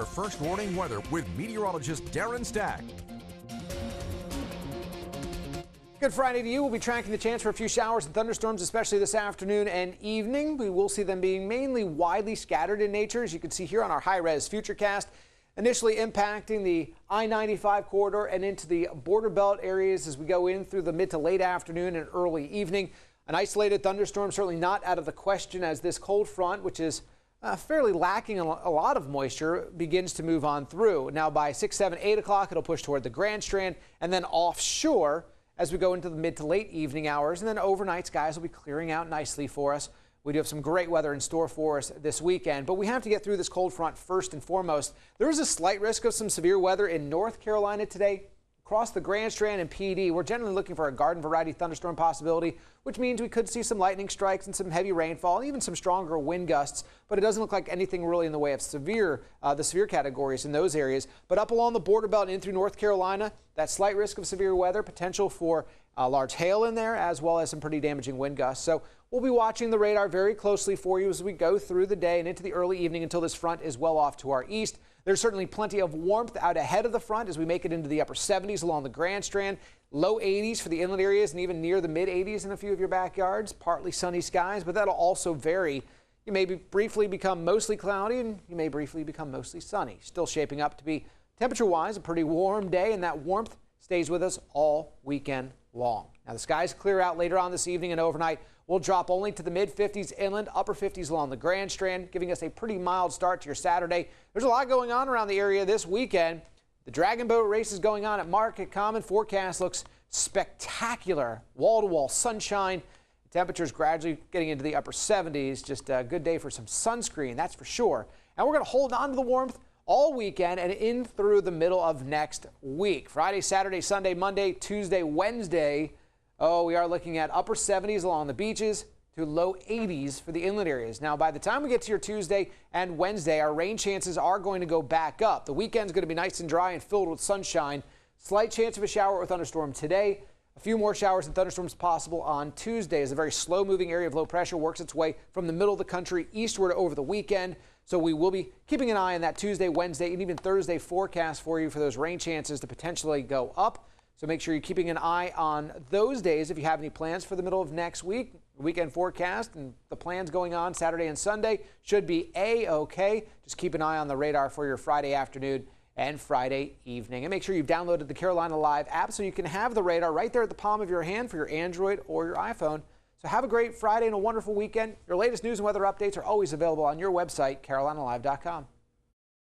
your first warning weather with meteorologist Darren Stack. Good Friday to you. We'll be tracking the chance for a few showers and thunderstorms, especially this afternoon and evening. We will see them being mainly widely scattered in nature, as you can see here on our high-res futurecast. Initially impacting the I-95 corridor and into the border belt areas as we go in through the mid to late afternoon and early evening. An isolated thunderstorm certainly not out of the question as this cold front, which is fairly lacking a lot of moisture, begins to move on through. Now by 6, 7, 8 o'clock, it'll push toward the Grand Strand and then offshore as we go into the mid to late evening hours. And then overnight, skies will be clearing out nicely for us. We do have some great weather in store for us this weekend, but we have to get through this cold front first and foremost. There is a slight risk of some severe weather in North Carolina today. Across the Grand Strand and PD, we're generally looking for a garden variety thunderstorm possibility, which means we could see some lightning strikes and some heavy rainfall, and even some stronger wind gusts. But it doesn't look like anything really in the way of the severe categories in those areas. But up along the border belt and in through North Carolina, that slight risk of severe weather, potential for large hail in there, as well as some pretty damaging wind gusts. So we'll be watching the radar very closely for you as we go through the day and into the early evening until this front is well off to our east. There's certainly plenty of warmth out ahead of the front as we make it into the upper 70s along the Grand Strand, low 80s for the inland areas and even near the mid 80s in a few of your backyards. Partly sunny skies, but that'll also vary. You may briefly become mostly cloudy and you may briefly become mostly sunny. Still shaping up to be temperature-wise a pretty warm day, and that warmth stays with us all weekend long. Now the skies clear out later on this evening and overnight. We'll drop only to the mid-50s inland, upper 50s along the Grand Strand, giving us a pretty mild start to your Saturday. There's a lot going on around the area this weekend. The Dragon Boat race is going on at Market Common. Forecast looks spectacular. Wall-to-wall sunshine. Temperatures gradually getting into the upper 70s. Just a good day for some sunscreen, that's for sure. And we're going to hold on to the warmth all weekend and in through the middle of next week. Friday, Saturday, Sunday, Monday, Tuesday, Wednesday. Oh, we are looking at upper 70s along the beaches to low 80s for the inland areas. Now, by the time we get to your Tuesday and Wednesday, our rain chances are going to go back up. The weekend's going to be nice and dry and filled with sunshine. Slight chance of a shower or thunderstorm today. A few more showers and thunderstorms possible on Tuesday as a very slow-moving area of low pressure works its way from the middle of the country eastward over the weekend. So we will be keeping an eye on that Tuesday, Wednesday, and even Thursday forecast for you for those rain chances to potentially go up. So make sure you're keeping an eye on those days if you have any plans for the middle of next week. Weekend forecast and the plans going on Saturday and Sunday should be A-OK. Just keep an eye on the radar for your Friday afternoon and Friday evening. And make sure you've downloaded the Carolina Live app so you can have the radar right there at the palm of your hand for your Android or your iPhone. So have a great Friday and a wonderful weekend. Your latest news and weather updates are always available on your website, carolinalive.com.